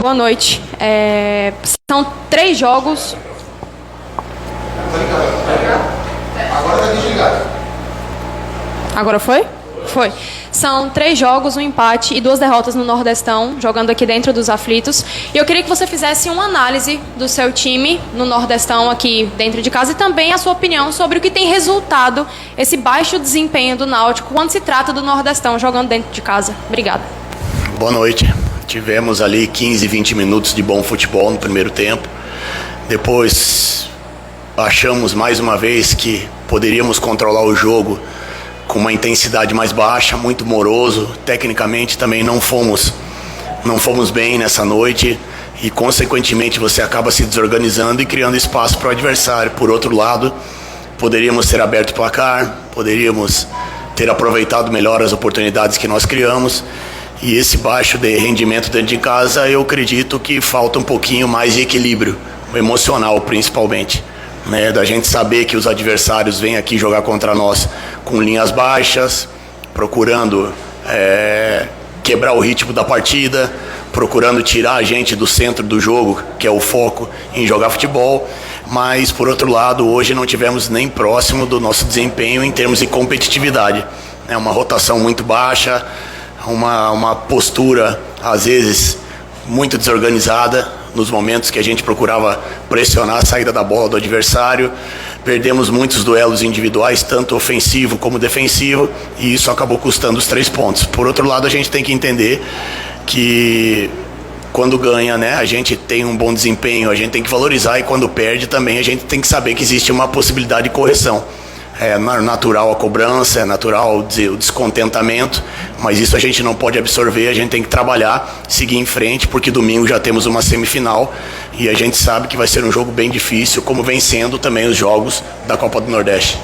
boa noite. São 3 jogos. Agora tá desligado. Agora foi? Foi. São 3 jogos, um empate e 2 derrotas no Nordestão, jogando aqui dentro dos aflitos. E eu queria que você fizesse uma análise do seu time no Nordestão, aqui dentro de casa, e também a sua opinião sobre o que tem resultado esse baixo desempenho do Náutico quando se trata do Nordestão, jogando dentro de casa. Obrigada. Boa noite. Tivemos ali 15, 20 minutos de bom futebol no primeiro tempo. Depois achamos mais uma vez que poderíamos controlar o jogo com uma intensidade mais baixa, muito moroso. Tecnicamente também não fomos bem nessa noite e consequentemente você acaba se desorganizando e criando espaço para o adversário. Por outro lado, poderíamos ter aberto o placar, poderíamos ter aproveitado melhor as oportunidades que nós criamos, e esse baixo de rendimento dentro de casa, eu acredito que falta um pouquinho mais de equilíbrio emocional, principalmente, né? Da gente saber que os adversários vêm aqui jogar contra nós com linhas baixas, procurando quebrar o ritmo da partida, procurando tirar a gente do centro do jogo, que é o foco em jogar futebol. Mas, por outro lado, hoje não tivemos nem próximo do nosso desempenho em termos de competitividade. É uma rotação muito baixa, uma postura, às vezes, muito desorganizada nos momentos que a gente procurava pressionar a saída da bola do adversário. Perdemos muitos duelos individuais, tanto ofensivo como defensivo, e isso acabou custando os 3 pontos. Por outro lado, a gente tem que entender que quando ganha, né, a gente tem um bom desempenho, a gente tem que valorizar, e quando perde também a gente tem que saber que existe uma possibilidade de correção. É natural a cobrança, é natural o descontentamento, mas isso a gente não pode absorver, a gente tem que trabalhar, seguir em frente, porque domingo já temos uma semifinal e a gente sabe que vai ser um jogo bem difícil, como vem sendo também os jogos da Copa do Nordeste.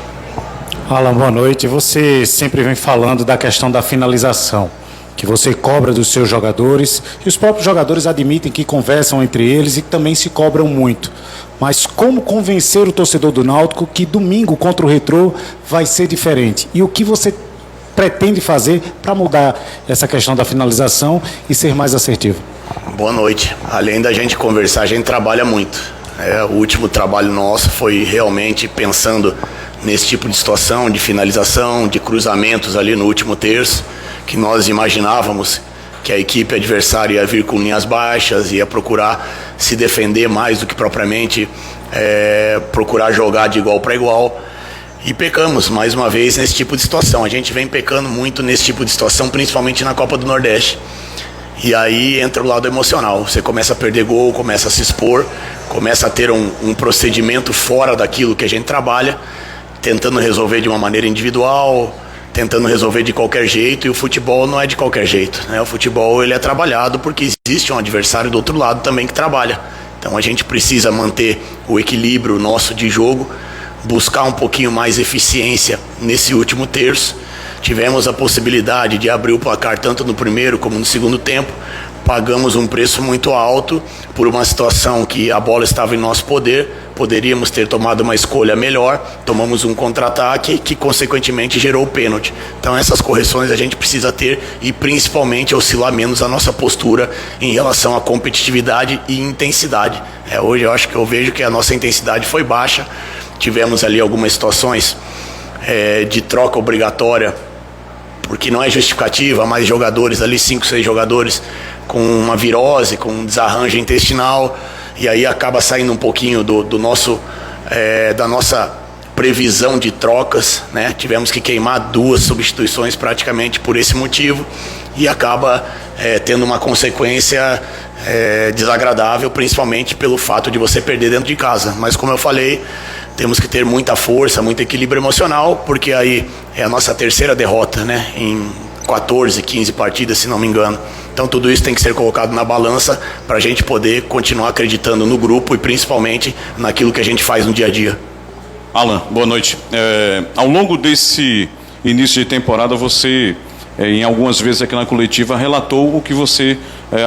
Alan, boa noite. Você sempre vem falando da questão da finalização, que você cobra dos seus jogadores, e os próprios jogadores admitem que conversam entre eles e também se cobram muito. Mas como convencer o torcedor do Náutico que domingo contra o Retrô vai ser diferente? E o que você pretende fazer para mudar essa questão da finalização e ser mais assertivo? Boa noite. Além da gente conversar, a gente trabalha muito. O último trabalho nosso foi realmente pensando nesse tipo de situação, de finalização, de cruzamentos ali no último terço, que nós imaginávamos que a equipe adversária ia vir com linhas baixas, ia procurar se defender mais do que propriamente procurar jogar de igual para igual. E pecamos mais uma vez nesse tipo de situação. A gente vem pecando muito nesse tipo de situação, principalmente na Copa do Nordeste. E aí entra o lado emocional. Você começa a perder gol, começa a se expor, começa a ter um procedimento fora daquilo que a gente trabalha, tentando resolver de uma maneira individual, tentando resolver de qualquer jeito, e o futebol não é de qualquer jeito, né? O futebol ele é trabalhado porque existe um adversário do outro lado também que trabalha. Então a gente precisa manter o equilíbrio nosso de jogo, buscar um pouquinho mais eficiência nesse último terço. Tivemos a possibilidade de abrir o placar tanto no primeiro como no segundo tempo. Pagamos um preço muito alto por uma situação que a bola estava em nosso poder. Poderíamos ter tomado uma escolha melhor, tomamos um contra-ataque que consequentemente gerou o pênalti. Então essas correções a gente precisa ter, e principalmente oscilar menos a nossa postura em relação à competitividade e intensidade. Hoje eu vejo que a nossa intensidade foi baixa. Tivemos ali algumas situações de troca obrigatória, porque não é justificativa, mas jogadores ali, 5, 6 jogadores com uma virose, com um desarranjo intestinal, e aí acaba saindo um pouquinho do nosso, da nossa previsão de trocas, né? Tivemos que queimar 2 substituições praticamente por esse motivo, e acaba tendo uma consequência desagradável, principalmente pelo fato de você perder dentro de casa. Mas como eu falei, temos que ter muita força, muito equilíbrio emocional, porque aí é a nossa 3ª derrota, né? Em 14, 15 partidas, se não me engano. Então tudo isso tem que ser colocado na balança para a gente poder continuar acreditando no grupo e principalmente naquilo que a gente faz no dia a dia. Alan, boa noite. Ao longo desse início de temporada você em algumas vezes aqui na coletiva, relatou o que você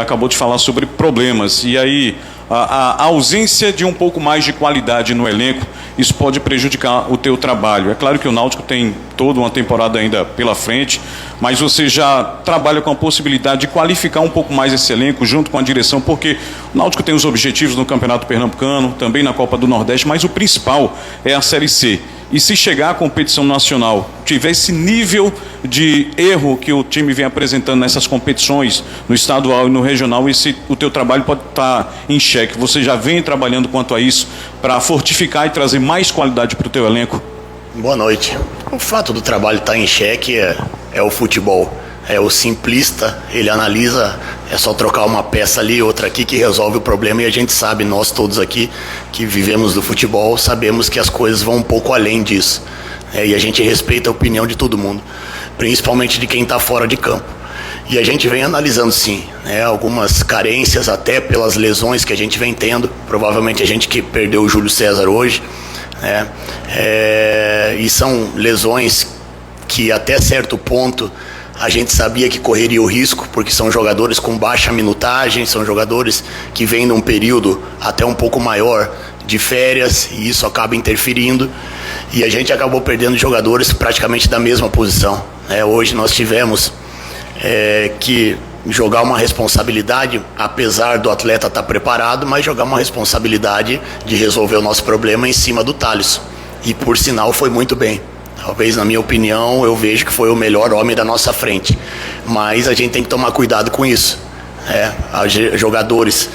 acabou de falar sobre problemas. E aí, a ausência de um pouco mais de qualidade no elenco, isso pode prejudicar o teu trabalho. É claro que o Náutico tem toda uma temporada ainda pela frente, mas você já trabalha com a possibilidade de qualificar um pouco mais esse elenco junto com a direção, porque o Náutico tem os objetivos no Campeonato Pernambucano, também na Copa do Nordeste, mas o principal é a Série C. E se chegar à competição nacional, tiver esse nível de erro que o time vem apresentando nessas competições, no estadual e no regional, o teu trabalho pode estar em xeque. Você já vem trabalhando quanto a isso para fortificar e trazer mais qualidade para o teu elenco? Boa noite. O fato do trabalho estar em xeque é o futebol. É o simplista, ele analisa, é só trocar uma peça ali, outra aqui que resolve o problema, e a gente sabe, nós todos aqui que vivemos do futebol, sabemos que as coisas vão um pouco além disso. E a gente respeita a opinião de todo mundo, principalmente de quem está fora de campo. E a gente vem analisando sim, algumas carências até pelas lesões que a gente vem tendo, provavelmente a gente que perdeu o Júlio César hoje, e são lesões que até certo ponto a gente sabia que correria o risco, porque são jogadores com baixa minutagem, são jogadores que vêm num período até um pouco maior de férias, e isso acaba interferindo, e a gente acabou perdendo jogadores praticamente da mesma posição. Hoje nós tivemos que jogar uma responsabilidade, apesar do atleta estar preparado, mas jogar uma responsabilidade de resolver o nosso problema em cima do Thalisson, e por sinal foi muito bem. Talvez, na minha opinião, eu vejo que foi o melhor homem da nossa frente. Mas a gente tem que tomar cuidado com isso. Jogadores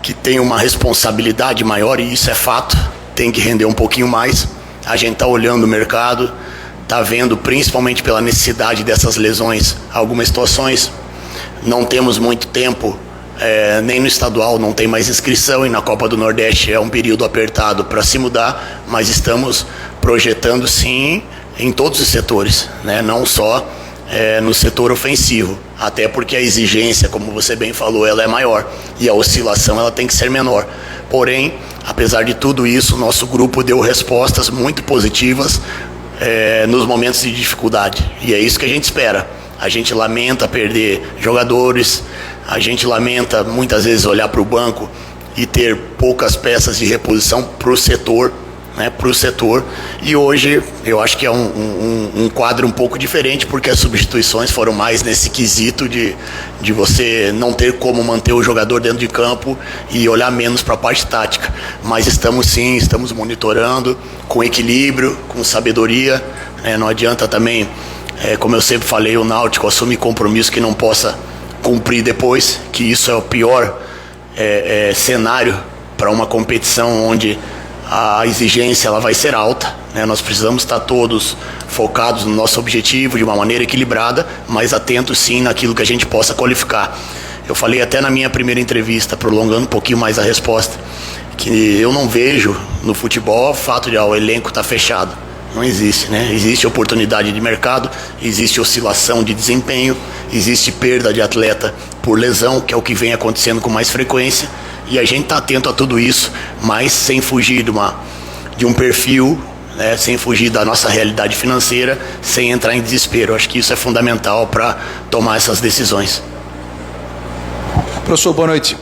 que têm uma responsabilidade maior, e isso é fato, tem que render um pouquinho mais. A gente está olhando o mercado, está vendo, principalmente pela necessidade dessas lesões, algumas situações. Não temos muito tempo, nem no estadual não tem mais inscrição, e na Copa do Nordeste é um período apertado para se mudar, mas estamos projetando sim em todos os setores, não só no setor ofensivo, até porque a exigência, como você bem falou, ela é maior e a oscilação ela tem que ser menor. Porém, apesar de tudo isso, nosso grupo deu respostas muito positivas nos momentos de dificuldade, e é isso que a gente espera. A gente lamenta perder jogadores, a gente lamenta muitas vezes olhar para o banco e ter poucas peças de reposição para o setor, e hoje eu acho que é um quadro um pouco diferente, porque as substituições foram mais nesse quesito de você não ter como manter o jogador dentro de campo e olhar menos para a parte tática, mas estamos monitorando com equilíbrio, com sabedoria, não adianta também, como eu sempre falei, o Náutico assume compromisso que não possa cumprir depois, que isso é o pior cenário para uma competição onde a exigência ela vai ser alta, Nós precisamos estar todos focados no nosso objetivo de uma maneira equilibrada, mas atentos sim naquilo que a gente possa qualificar. Eu falei até na minha primeira entrevista, prolongando um pouquinho mais a resposta, que eu não vejo no futebol o fato de o elenco estar fechado. Não existe, Existe oportunidade de mercado, existe oscilação de desempenho, existe perda de atleta por lesão, que é o que vem acontecendo com mais frequência, e a gente está atento a tudo isso, mas sem fugir de um perfil, sem fugir da nossa realidade financeira, sem entrar em desespero. Eu acho que isso é fundamental para tomar essas decisões. Professor, boa noite.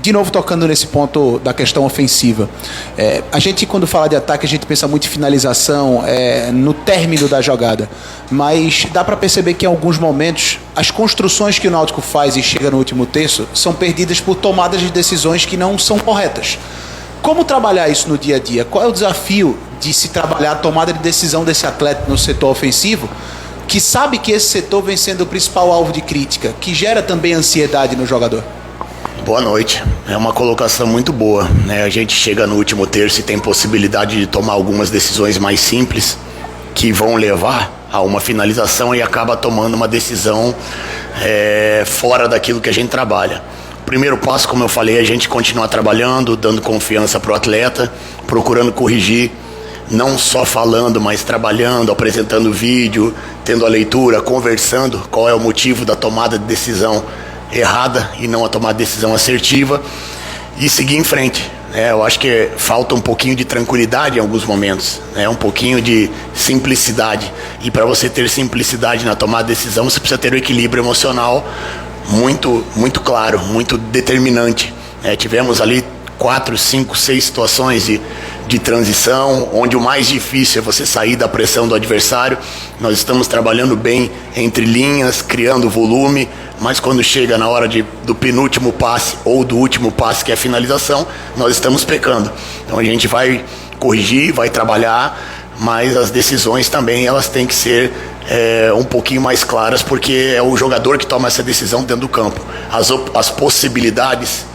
De novo tocando nesse ponto da questão ofensiva, a gente quando fala de ataque a gente pensa muito em finalização, no término da jogada, mas dá para perceber que em alguns momentos as construções que o Náutico faz e chega no último terço são perdidas por tomadas de decisões que não são corretas. Como trabalhar isso no dia a dia? Qual é o desafio de se trabalhar a tomada de decisão desse atleta no setor ofensivo, que sabe que esse setor vem sendo o principal alvo de crítica, que gera também ansiedade no jogador? Boa noite. É uma colocação muito boa, A gente chega no último terço e tem possibilidade de tomar algumas decisões mais simples que vão levar a uma finalização e acaba tomando uma decisão fora daquilo que a gente trabalha. O primeiro passo, como eu falei, é a gente continuar trabalhando, dando confiança para o atleta, procurando corrigir, não só falando, mas trabalhando, apresentando vídeo, tendo a leitura, conversando qual é o motivo da tomada de decisão errada e não a tomar decisão assertiva, e seguir em frente, Eu acho que falta um pouquinho de tranquilidade em alguns momentos, um pouquinho de simplicidade. E para você ter simplicidade na tomada de decisão, você precisa ter um equilíbrio emocional muito, muito claro, muito determinante. Tivemos ali 4, 5, 6 situações de transição, onde o mais difícil é você sair da pressão do adversário. Nós estamos trabalhando bem entre linhas, criando volume, mas quando chega na hora do penúltimo passe ou do último passe, que é a finalização, nós estamos pecando. Então a gente vai corrigir, vai trabalhar, mas as decisões também elas têm que ser um pouquinho mais claras, porque é o jogador que toma essa decisão dentro do campo. As possibilidades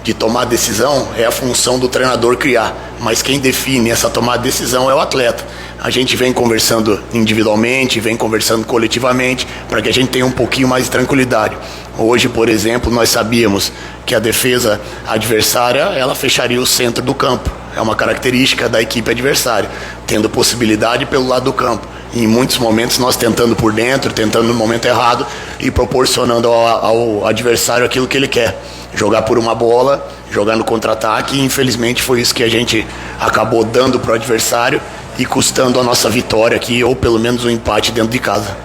de tomar decisão é a função do treinador criar, mas quem define essa tomada de decisão é o atleta. A gente vem conversando individualmente, vem conversando coletivamente, para que a gente tenha um pouquinho mais de tranquilidade. Hoje, por exemplo, nós sabíamos que a defesa adversária, ela fecharia o centro do campo. É uma característica da equipe adversária, tendo possibilidade pelo lado do campo. Em muitos momentos nós tentando por dentro, tentando no momento errado e proporcionando ao adversário aquilo que ele quer. Jogar por uma bola, jogar no contra-ataque, e infelizmente foi isso que a gente acabou dando para o adversário e custando a nossa vitória aqui, ou pelo menos um empate dentro de casa.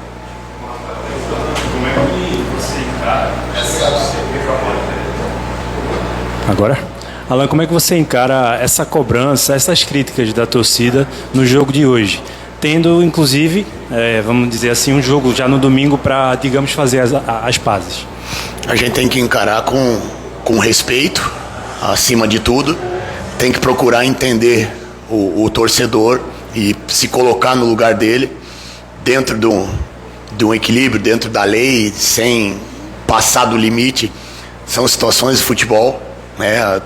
Agora? Alan, como é que você encara essa cobrança, essas críticas da torcida no jogo de hoje? Tendo, inclusive, vamos dizer assim, um jogo já no domingo para, digamos, fazer as pazes. A gente tem que encarar com respeito, acima de tudo. Tem que procurar entender o torcedor e se colocar no lugar dele, dentro de um equilíbrio, dentro da lei, sem passar do limite. São situações de futebol,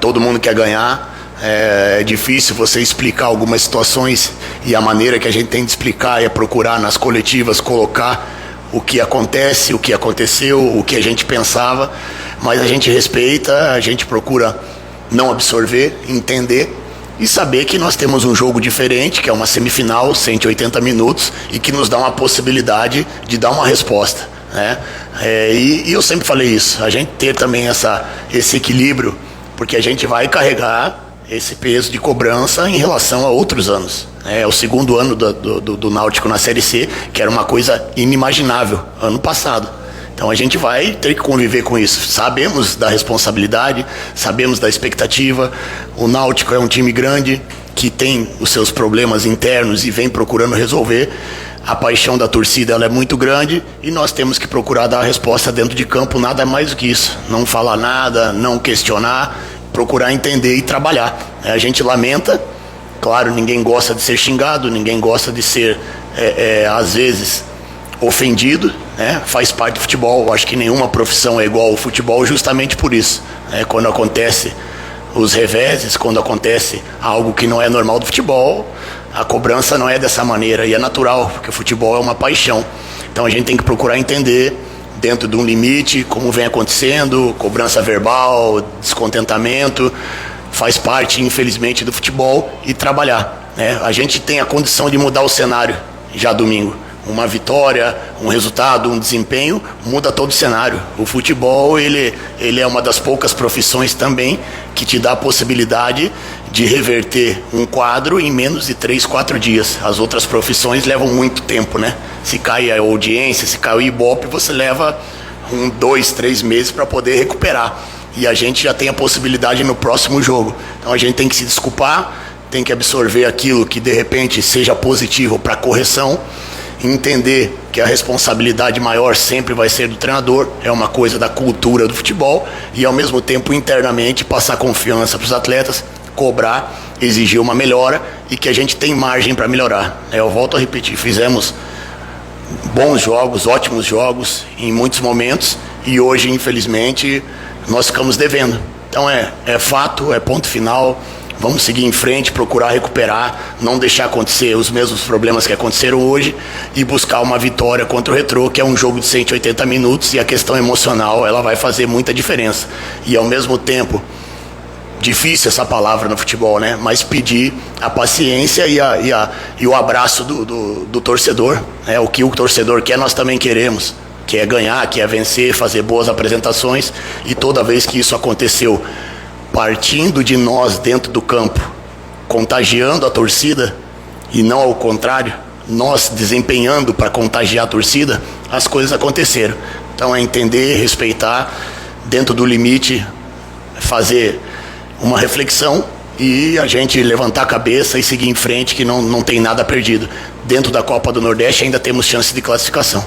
todo mundo quer ganhar. É difícil você explicar algumas situações, e a maneira que a gente tem de explicar é procurar nas coletivas colocar o que acontece, o que aconteceu, o que a gente pensava, mas a gente respeita, a gente procura não absorver, entender e saber que nós temos um jogo diferente, que é uma semifinal, 180 minutos, e que nos dá uma possibilidade de dar uma resposta, e eu sempre falei isso, a gente ter também esse equilíbrio, porque a gente vai carregar esse peso de cobrança em relação a outros anos. É o segundo ano do Náutico na Série C, que era uma coisa inimaginável ano passado. Então a gente vai ter que conviver com isso. Sabemos da responsabilidade, sabemos da expectativa. O Náutico é um time grande que tem os seus problemas internos e vem procurando resolver. A paixão da torcida ela é muito grande e nós temos que procurar dar a resposta dentro de campo, nada mais do que isso. Não falar nada, não questionar, procurar entender e trabalhar. A gente lamenta, claro, ninguém gosta de ser xingado, ninguém gosta de ser, às vezes, ofendido, faz parte do futebol. Eu acho que nenhuma profissão é igual ao futebol justamente por isso. Quando acontece os reveses, quando acontece algo que não é normal do futebol, a cobrança não é dessa maneira, e é natural, porque o futebol é uma paixão. Então a gente tem que procurar entender, dentro de um limite, como vem acontecendo, cobrança verbal, descontentamento, faz parte, infelizmente, do futebol, e trabalhar. A gente tem a condição de mudar o cenário já domingo. Uma vitória, um resultado, um desempenho, muda todo o cenário. O futebol, ele é uma das poucas profissões também que te dá a possibilidade de reverter um quadro em menos de 3, 4 dias. As outras profissões levam muito tempo, Se cai a audiência, se cai o Ibope, você leva 1, 2, 3 meses para poder recuperar. E a gente já tem a possibilidade no próximo jogo. Então a gente tem que se desculpar, tem que absorver aquilo que de repente seja positivo para correção, entender que a responsabilidade maior sempre vai ser do treinador, é uma coisa da cultura do futebol, e ao mesmo tempo internamente passar confiança para os atletas, cobrar, exigir uma melhora, e que a gente tem margem para melhorar. Eu volto a repetir, fizemos bons jogos, ótimos jogos em muitos momentos, e hoje infelizmente nós ficamos devendo. Então é fato, é ponto final. Vamos seguir em frente, procurar recuperar, não deixar acontecer os mesmos problemas que aconteceram hoje e buscar uma vitória contra o Retrô, que é um jogo de 180 minutos, e a questão emocional ela vai fazer muita diferença. E ao mesmo tempo, difícil essa palavra no futebol, mas pedir a paciência e o abraço do torcedor. O que o torcedor quer, nós também queremos, que é ganhar, que é vencer, fazer boas apresentações, e toda vez que isso aconteceu partindo de nós dentro do campo, contagiando a torcida, e não ao contrário, nós desempenhando para contagiar a torcida, as coisas aconteceram. Então é entender, respeitar, dentro do limite, fazer uma reflexão e a gente levantar a cabeça e seguir em frente, que não tem nada perdido. Dentro da Copa do Nordeste ainda temos chance de classificação.